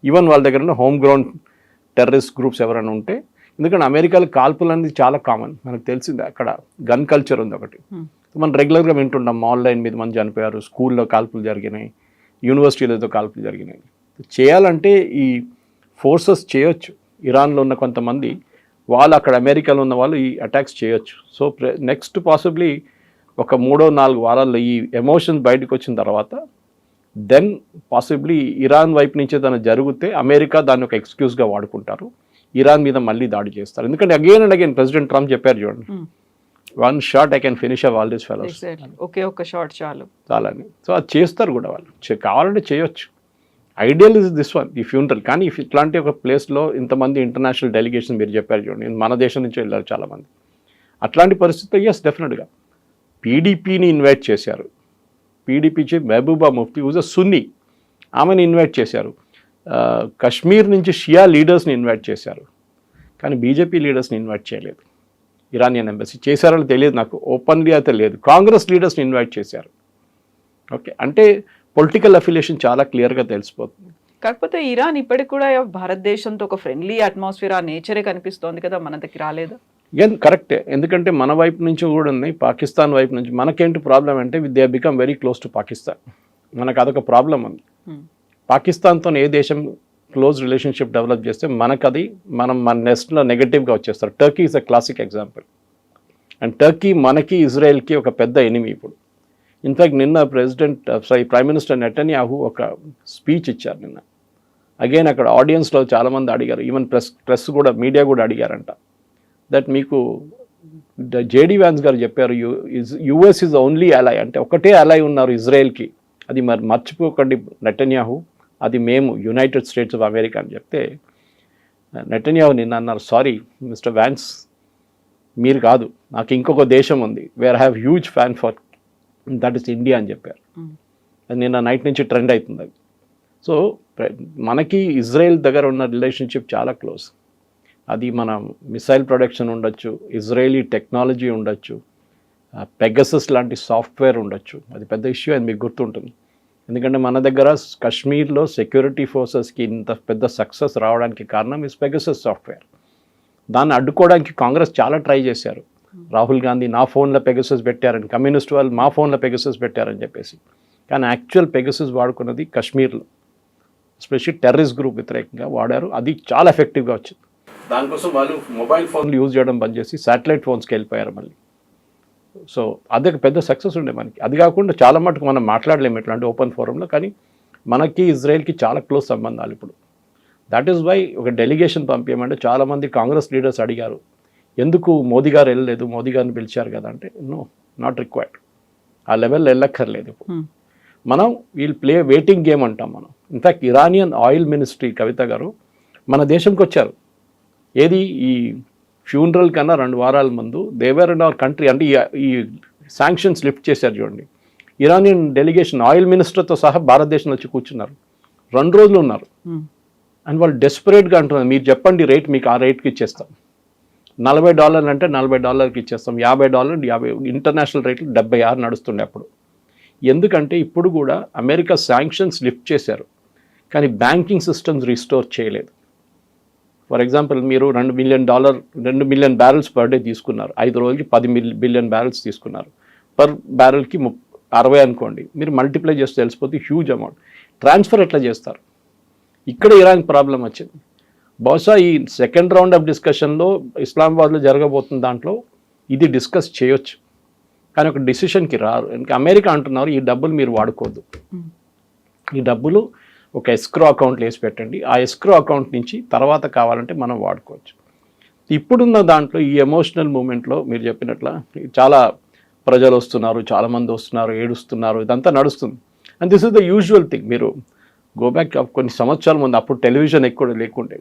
ఈవెన్ వాళ్ళ దగ్గర హోమ్ గ్రౌండ్ టెర్రరిస్ట్ గ్రూప్స్ ఎవరైనా ఉంటే, ఎందుకంటే అమెరికాలో కాల్పులు అనేది చాలా కామన్, మనకు తెలిసిందే. అక్కడ గన్ కల్చర్ ఉంది ఒకటి, మనం రెగ్యులర్గా వింటుంటాం. ఆన్లైన్ మీద మంది చనిపోయారు, స్కూల్లో కాల్పులు జరిగినాయి, యూనివర్సిటీలతో కాల్పులు జరిగినాయి. చేయాలంటే ఈ ఫోర్సెస్ చేయొచ్చు. ఇరాన్లో ఉన్న కొంతమంది వాళ్ళు, అక్కడ అమెరికాలో ఉన్న వాళ్ళు ఈ అటాక్స్ చేయొచ్చు. సో నెక్స్ట్ పాసిబ్లీ ఒక 3-4 వారాల్లో ఈ ఎమోషన్స్ బయటకు వచ్చిన తర్వాత, దెన్ పాసిబ్లీ ఇరాన్ వైపు నుంచి ఏదైనా జరిగితే అమెరికా దాన్ని ఒక ఎక్స్క్యూజ్గా వాడుకుంటారు, ఇరాన్ మీద మళ్ళీ దాడి చేస్తారు. ఎందుకంటే again and again president Trump చెప్పారు చూడండి, 1 shot I can finish all these fellows. ఒకే ఒక్క షాట్ చాలని. సో అది చేస్తారు కూడా వాళ్ళు, కావాలంటే చేయొచ్చు. ఐడియల్ ఇస్ దిస్ వన్, ఈ ఫ్యూనరల్. కానీ ఇట్లాంటి ఒక ప్లేస్లో ఇంతమంది ఇంటర్నేషనల్ డెలిగేషన్ మీరు చెప్పారు చూడండి, మన దేశం నుంచి వెళ్ళారు చాలామంది. అట్లాంటి పరిస్థితుల్లో డెఫినెట్గా పీడీపీని ఇన్వైట్ చేశారు. PDP chief Mehbooba Mufti was a Sunni, ఆమెను ఇన్వైట్ చేశారు. కశ్మీర్ నుంచి షియా లీడర్స్ని ఇన్వైట్ చేశారు. కానీ బీజేపీ లీడర్స్ని ఇన్వైట్ చేయలేదు. ఇరానియన్ ఎంబసీ చేశారో తెలియదు నాకు, ఓపెన్లీ అయితే లేదు. కాంగ్రెస్ లీడర్స్ని ఇన్వైట్ చేశారు. ఓకే, అంటే పొలిటికల్ అఫిలియేషన్ చాలా క్లియర్గా తెలిసిపోతుంది. కాకపోతే ఇరాన్ ఇప్పటికి కూడా భారతదేశంతో ఒక ఫ్రెండ్లీ అట్మాస్ఫియర్, ఆ నేచరే కనిపిస్తోంది కదా, మన దగ్గర రాలేదు. కరెక్టే, ఎందుకంటే మన వైపు నుంచి కూడా ఉన్నాయి, పాకిస్తాన్ వైపు నుంచి. మనకేంటి ప్రాబ్లం అంటే they become very close to Pakistan. మనకు అదొక ప్రాబ్లం ఉంది. పాకిస్తాన్తో ఏ దేశం క్లోజ్ రిలేషన్షిప్ డెవలప్ చేస్తే మనకది మన నెక్స్ట్లో నెగటివ్గా వచ్చేస్తారు. Turkey is a classic example. And Turkey మనకి ఇజ్రాయెల్కి ఒక పెద్ద ఎనిమీ ఇప్పుడు. ఇన్ఫ్యాక్ట్ నిన్న ప్రైమ్ మినిస్టర్ నెటన్యాహు ఒక స్పీచ్ ఇచ్చారు నిన్న. అగైన్ అక్కడ ఆడియన్స్లో చాలామంది అడిగారు, ఈవెన్ ప్రెస్ కూడా, మీడియా కూడా అడిగారంట, దట్ మీకు జేడీ వ్యాన్స్ గారు చెప్పారు యుఎస్ ఈజ్ ఓన్లీ అలై, అంటే ఒకటే అలై ఉన్నారు ఇజ్రాయెల్కి, అది మరి మర్చిపోకండి నెటన్యాహు, అది మేము యునైటెడ్ స్టేట్స్ ఆఫ్ అమెరికా అని చెప్తే, నెటన్యాహు నిన్న అన్నారు, సారీ మిస్టర్ వ్యాన్స్, మీరు కాదు, నాకు ఇంకొక దేశం ఉంది where have huge fan for, that is India అని చెప్పారు. అది నిన్న నైట్ నుంచి ట్రెండ్ అవుతుంది అది. సో మనకి ఇజ్రాయెల్ దగ్గర ఉన్న రిలేషన్షిప్ చాలా క్లోజ్. అది మన మిసైల్ ప్రొడక్షన్ ఉండొచ్చు, ఇజ్రాయేలీ టెక్నాలజీ ఉండొచ్చు, పెగసస్ లాంటి సాఫ్ట్వేర్ ఉండొచ్చు. అది పెద్ద ఇష్యూ అని మీకు గుర్తుంటుంది. ఎందుకంటే మన దగ్గర కశ్మీర్లో సెక్యూరిటీ ఫోర్సెస్కి ఇంత పెద్ద సక్సెస్ రావడానికి కారణం ఈ పెగసస్ సాఫ్ట్వేర్. దాన్ని అడ్డుకోవడానికి కాంగ్రెస్ చాలా ట్రై చేశారు. రాహుల్ గాంధీ నా ఫోన్లో పెగసస్ పెట్టారని, కమ్యూనిస్ట్ వాళ్ళు మా ఫోన్లో పెగసస్ పెట్టారని చెప్పేసి. కానీ యాక్చువల్ పెగసస్ వాడుకున్నది కశ్మీర్లో, ఎస్పెషల్లీ టెర్రరిస్ట్ గ్రూప్ వ్యతిరేకంగా వాడారు. అది చాలా ఎఫెక్టివ్గా వచ్చింది. దానికోసం వాళ్ళు మొబైల్ ఫోన్లు యూజ్ చేయడం బంద్ చేసి శాటిలైట్ ఫోన్స్కి వెళ్ళిపోయారు మళ్ళీ. సో అదే పెద్ద సక్సెస్ ఉండే మనకి. అది కాకుండా చాలా మటుకు మనం మాట్లాడలేము ఇట్లాంటి ఓపెన్ ఫోరంలో, కానీ మనకి ఇజ్రాయెల్కి చాలా క్లోజ్ సంబంధాలు ఇప్పుడు. దట్ ఈస్ వై ఒక డెలిగేషన్ పంపించమంటే చాలామంది కాంగ్రెస్ లీడర్స్ అడిగారు, ఎందుకు మోదీ గారు వెళ్ళలేదు, మోదీ గారిని పిలిచారు కదా అంటే, నో, నాట్ రిక్వైర్డ్, ఆ లెవెల్లో వెళ్ళక్కర్లేదు. ఇప్పుడు మనం వీల్ ప్లే వెయిటింగ్ గేమ్ అంటాం మనం. ఇన్ఫ్యాక్ట్ ఇరానియన్ ఆయిల్ మినిస్ట్రీ కవిత గారు మన దేశంకి వచ్చారు. ఏది ఈ ఫ్యూనరల్ కన్నా 2 వారాల ముందు దేవర్ ఇన్ అవర్ కంట్రీ, అంటే ఈ శాంక్షన్స్ లిఫ్ట్ చేశారు చూడండి. ఇరానియన్ డెలిగేషన్ ఆయిల్ మినిస్టర్తో సహా భారతదేశంలో వచ్చి కూర్చున్నారు, 2 రోజులు ఉన్నారు. అండ్ వాళ్ళు డెస్పరేట్గా అంటున్నారు, మీరు చెప్పండి రేట్, మీకు ఆ రేట్కి ఇచ్చేస్తాం. $40 అంటే $40 ఇచ్చేస్తాం, $50, 50 ఇంటర్నేషనల్ రేట్లు 76 నడుస్తుండే అప్పుడు. ఎందుకంటే ఇప్పుడు కూడా అమెరికా శాంక్షన్స్ లిఫ్ట్ చేశారు, కానీ బ్యాంకింగ్ సిస్టమ్స్ రీస్టోర్ చేయలేదు. ఫర్ ఎగ్జాంపుల్ మీరు $2 మిలియన్ బ్యారెల్స్ పర్ డే తీసుకున్నారు, 5 రోజులకి 10 బిలియన్ బ్యారెల్స్ తీసుకున్నారు, పర్ బ్యారెల్కి 60 అనుకోండి, మీరు మల్టిప్లై చేస్తే తెలిసిపోతే హ్యూజ్ అమౌంట్. ట్రాన్స్ఫర్ ఎట్లా చేస్తారు? ఇక్కడ ఇరాన్ ప్రాబ్లం వచ్చింది. బహుశా ఈ సెకండ్ రౌండ్ ఆఫ్ డిస్కషన్లో ఇస్లామాబాద్లో జరగబోతున్న దాంట్లో ఇది డిస్కస్ చేయొచ్చు, కానీ ఒక డిసిషన్కి రారు. ఇంకా అమెరికా అంటున్నారు ఈ డబ్బులు మీరు వాడుకోవద్దు, ఈ డబ్బులు ఒక ఎస్క్రో అకౌంట్లో వేసి పెట్టండి, ఆ ఎస్క్రో అకౌంట్ నుంచి తర్వాత కావాలంటే మనం వాడుకోవచ్చు. ఇప్పుడున్న దాంట్లో ఈ ఎమోషనల్ మూమెంట్లో మీరు చెప్పినట్ల చాలా ప్రజలు వస్తున్నారు, చాలామంది వస్తున్నారు, ఏడుస్తున్నారు, ఇదంతా నడుస్తుంది. And this is the usual thing. మీరు గో బ్యాక్ కొన్ని సంవత్సరాల ముందు, అప్పుడు టెలివిజన్ ఎక్కువ లేకుండే,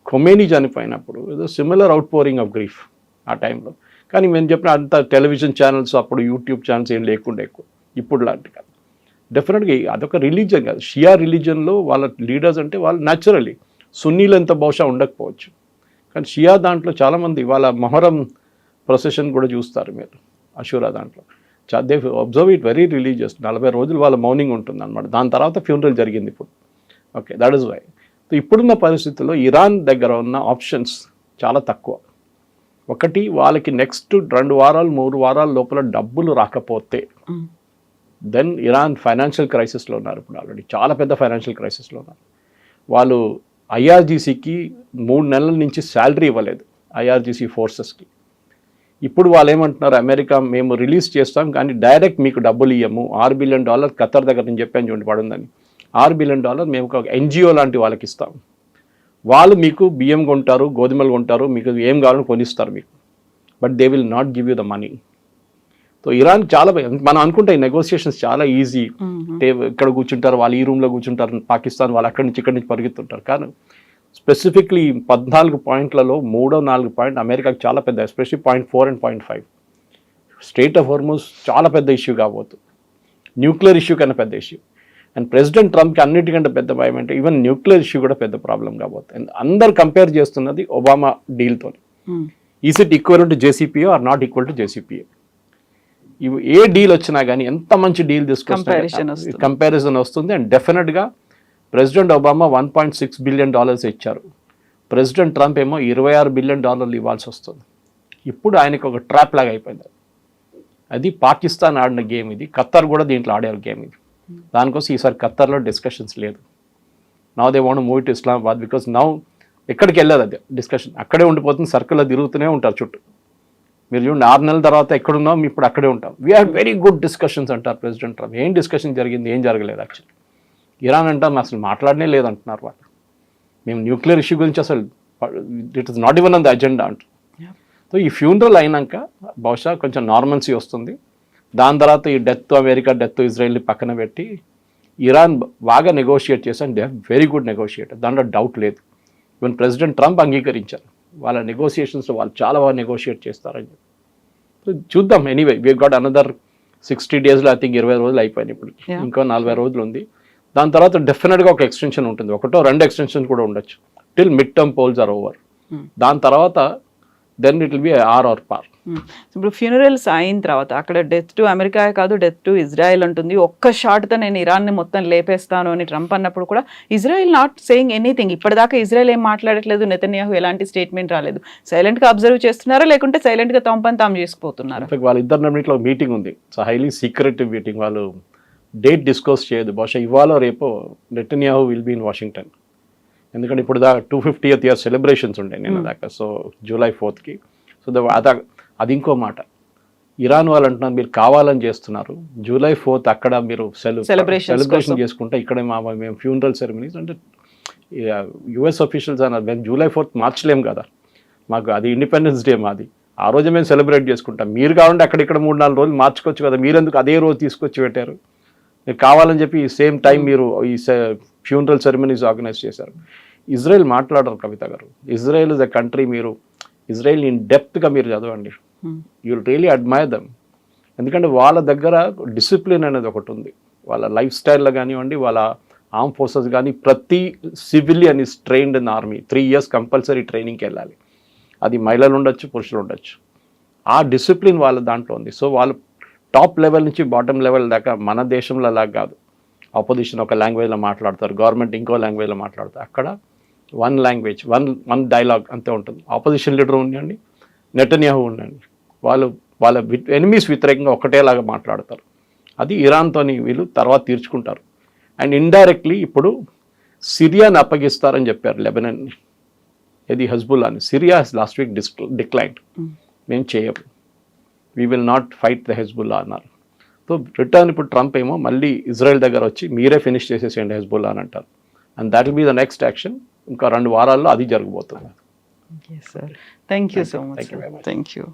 ఖొమేనీ చనిపోయినప్పుడు ఏదో similar out pouring of grief ఆ టైంలో. కానీ మేము చెప్పిన అంత టెలివిజన్ ఛానల్స్, అప్పుడు యూట్యూబ్ ఛానల్స్ ఏం లేకుండా ఎక్కువ, ఇప్పుడు లాంటి కాదు. డెఫినెట్గా అదొక రిలీజన్ కాదు, షియా రిలీజన్లో వాళ్ళ లీడర్స్ అంటే వాళ్ళు న్యాచురల్లీ సున్నీలు ఎంత బహుశా ఉండకపోవచ్చు, కానీ షియా దాంట్లో చాలామంది వాళ్ళ మొహరం ప్రొసెషన్ కూడా చూస్తారు మీరు అషూరా దాంట్లో. They observe it very religious. 40 రోజులు వాళ్ళ మౌనింగ్ ఉంటుంది అనమాట. దాని తర్వాత ఫ్యూనరల్ జరిగింది ఇప్పుడు. Okay, that is why. ఇప్పుడున్న పరిస్థితుల్లో ఇరాన్ దగ్గర ఉన్న ఆప్షన్స్ చాలా తక్కువ. ఒకటి, వాళ్ళకి నెక్స్ట్ 2 వారాలు 3 వారాల లోపల డబ్బులు రాకపోతే దెన్ ఇరాన్ ఫైనాన్షియల్ క్రైసిస్లో ఉన్నారు. ఇప్పుడు ఆల్రెడీ చాలా పెద్ద ఫైనాన్షియల్ క్రైసిస్లో ఉన్నారు. వాళ్ళు ఐఆర్జీసీకి 3 నెలల నుంచి శాలరీ ఇవ్వలేదు, ఐఆర్జీసీ ఫోర్సెస్కి. ఇప్పుడు వాళ్ళు ఏమంటున్నారు, అమెరికా మేము రిలీజ్ చేస్తాం కానీ డైరెక్ట్ మీకు డబ్బులు ఇవ్వము, $6 బిలియన్ ఖత్తర్ దగ్గర నేను చెప్పాను చూడండి పడుందని, $6 బిలియన్ మేము ఒక ఎన్జిఓ లాంటి వాళ్ళకి ఇస్తాం, వాళ్ళు మీకు బియ్యం కొంటారు, గోధుమలు కొంటారు, మీకు ఏం కావాలని కొనిస్తారు మీకు, but they will not give you the money. So Iran చాలా, మనం అనుకుంటే ఈ నెగోసియేషన్స్ చాలా ఈజీ, ఇక్కడ కూర్చుంటారు వాళ్ళు, ఈ రూమ్లో కూర్చుంటారు, పాకిస్తాన్ వాళ్ళు అక్కడి నుంచి ఇక్కడి నుంచి పరిగెత్తుంటారు. కానీ స్పెసిఫిక్లీ 14 పాయింట్లలో 3-4 పాయింట్ అమెరికాకి చాలా పెద్ద, especially point 4 and point 5 strait of Hormuz చాలా పెద్ద ఇష్యూ కాబోతుంది, న్యూక్లియర్ ఇష్యూ కన్నా పెద్ద ఇష్యూ. అండ్ ప్రెసిడెంట్ ట్రంప్కి అన్నిటికంటే పెద్ద భయం అంటే ఈవెన్ న్యూక్లియర్ ఇష్యూ కూడా పెద్ద ప్రాబ్లం కాబోతుంది. అందరు కంపేర్ చేస్తున్నది ఒబామా డీల్తో. Is it equal to JCPOA or not equal to JCPOA? ఇవి ఏ డీల్ వచ్చినా కానీ ఎంత మంచి డీల్ తీసుకొస్తే కంపారిజన్ వస్తుంది. అండ్ డెఫినెట్గా ప్రెసిడెంట్ ఒబామా $1.6 బిలియన్ ఇచ్చారు, ప్రెసిడెంట్ ట్రంప్ ఏమో $26 బిలియన్ ఇవ్వాల్సి వస్తుంది. ఇప్పుడు ఆయనకు ఒక ట్రాప్ లాగా అయిపోయింది. అది పాకిస్తాన్ ఆడిన గేమ్ ఇది, ఖత్తర్ కూడా దీంట్లో ఆడే గేమ్ ఇది. దానికోసం ఈసారి ఖత్తర్లో డిస్కషన్స్ లేదు. Now they want move to Islamabad because now ఎక్కడికి వెళ్ళదు అది డిస్కషన్, అక్కడే ఉండిపోతుంది, సర్కిల్లో తిరుగుతూనే ఉంటారు చుట్టూ. మీరు చూడండి 6 నెలల తర్వాత ఎక్కడున్నాం, ఇప్పుడు అక్కడే ఉంటాం. We have very good discussions అంటారు ప్రెసిడెంట్ ట్రంప్. ఏం డిస్కషన్ జరిగింది, ఏం జరగలేదు. యాక్చువల్లీ ఇరాన్ అంటారు అసలు మాట్లాడనే లేదంటున్నారు వాళ్ళు, మేము న్యూక్లియర్ ఇష్యూ గురించి అసలు it is not even on the agenda అంటారు. సో ఈ ఫ్యూనరల్ అయినాక బహుశా కొంచెం నార్మల్సీ వస్తుంది. దాని తర్వాత ఈ అమెరికా డెత్ ఇజ్రాయెల్ని పక్కన పెట్టి ఇరాన్ బాగా నెగోషియేట్ చేశాను. They have very good negotiator, దాంట్లో డౌట్ లేదు. ఈవెన్ ప్రెసిడెంట్ ట్రంప్ అంగీకరించారు వాళ్ళ నెగోషియేషన్స్లో వాళ్ళు చాలా బాగా నెగోషియేట్ చేస్తారని చెప్పి. సో చూద్దాం. ఎనీవే వీ గాట్ అనదర్ 60 డేస్లో ఐ థింక్ 20 రోజులు అయిపోయింది, ఇప్పుడు ఇంకో 40 రోజులు ఉంది. దాని తర్వాత డెఫినెట్గా ఒక ఎక్స్టెన్షన్ ఉంటుంది, 1-2 ఎక్స్టెన్షన్ కూడా ఉండొచ్చు till mid term polls are over. దాని తర్వాత దెన్ ఇట్ విల్ బి ఆర్ ఆర్ పార్. ఇప్పుడు ఫ్యూనరల్స్ అయిన తర్వాత అక్కడ డెత్ టు అమెరికా కాదు, డెత్ టు ఇజ్రాయెల్ ఉంటుంది. ఒక్క షాట్తో నేను ఇరాన్ని మొత్తం లేపేస్తాను అని ట్రంప్ అన్నప్పుడు కూడా ఇజ్రాయెల్ నాట్ సేయింగ్ ఎనీథింగ్. ఇప్పటిదాకా ఇజ్రాయెల్ ఏం మాట్లాడట్లేదు, నెతన్యాహు ఎలాంటి స్టేట్మెంట్ రాలేదు. సైలెంట్గా అబ్జర్వ్ చేస్తున్నారా లేకుంటే సైలెంట్గా తమ తాము చేసుకుపోతున్నారా? వాళ్ళిద్దరు మీటింగ్ ఉంది, సో హైలీ సీక్రెటివ్ మీటింగ్. వాళ్ళు డేట్ డిస్కస్ చేయదు. బహుశా ఇవాళ రేపు Netanyahu will be in Washington. ఎందుకంటే ఇప్పుడు దాకా 250th ఇయర్ సెలబ్రేషన్స్ ఉంటాయి నిన్న దాకా, సో July 4th. సో అది ఇంకో మాట. ఇరాన్ వాళ్ళు అంటున్నారు మీరు కావాలని చేస్తున్నారు, July 4th అక్కడ మీరు సెలబ్రేషన్ చేసుకుంటే ఇక్కడ మేము ఫ్యూనరల్ సెరమనీస్ అంటే యుఎస్ అఫీషియల్స్ అన్నారు మేము July 4th మార్చలేం కదా, మాకు అది ఇండిపెండెన్స్ డే మాది, ఆ రోజు మేము సెలబ్రేట్ చేసుకుంటాం. మీరు కావాలంటే అక్కడిక్కడ 3-4 రోజులు మార్చుకోవచ్చు కదా, మీరెందుకు అదే రోజు తీసుకొచ్చి పెట్టారు? మీరు కావాలని చెప్పి సేమ్ టైం మీరు ఈ ఫ్యూనరల్ సెరమనీస్ ఆర్గనైజ్ చేశారు. ఇజ్రాయెల్ మాట్లాడరు కవిత గారు. ఇజ్రాయెల్ ఇస్ ఎ కంట్రీ, మీరు ఇజ్రాయెల్ ఇన్ డెప్త్గా మీరు చదవండి, you will really admire them. ఎందుకంటే వాళ్ళ దగ్గర డిసిప్లిన్ అనేది ఒకటి ఉంది, వాళ్ళ లైఫ్ స్టైల్లో కానివ్వండి, వాళ్ళ ఆర్మ్ ఫోర్సెస్ కానీ, ప్రతి civilian is trained in army. 3 years compulsory ట్రైనింగ్కి వెళ్ళాలి. అది మహిళలు ఉండొచ్చు, పురుషులు ఉండొచ్చు. ఆ డిసిప్లిన్ వాళ్ళ దాంట్లో ఉంది. సో వాళ్ళు టాప్ లెవెల్ నుంచి బాటమ్ లెవెల్ దాకా మన దేశంలో అలా కాదు. ఆపోజిషన్ ఒక లాంగ్వేజ్లో మాట్లాడతారు, గవర్నమెంట్ ఇంకో లాంగ్వేజ్లో మాట్లాడతారు. అక్కడ వన్ లాంగ్వేజ్, వన్ డైలాగ్ అంతే ఉంటుంది. ఆపోజిషన్ లీడర్ ఉండండి, నెటన్యాహు ఉండండి, వాళ్ళ ఎనిమీస్ వ్యతిరేకంగా ఒకటేలాగా మాట్లాడతారు. అది ఇరాన్తోని వీళ్ళు తర్వాత తీర్చుకుంటారు. అండ్ ఇండైరెక్ట్లీ ఇప్పుడు సిరియాని అప్పగిస్తారని చెప్పారు, లెబనాన్ని, ఇది హజ్బుల్లాని. సిరియా లాస్ట్ వీక్ డిక్లైన్డ్, మేము చేయము, we will not fight the Hezbollah అన్నారు. సో రిటర్న్ ఇప్పుడు ట్రంప్ ఏమో మళ్ళీ ఇజ్రాయెల్ దగ్గర వచ్చి మీరే ఫినిష్ చేసేసేయండి హెజ్బుల్లా అని అంటారు. And that will be the next action. ఇంకా 2 వారాల్లో అది జరగబోతుంది. Yes, sir. Thank you so much. Thank you very much. Thank you.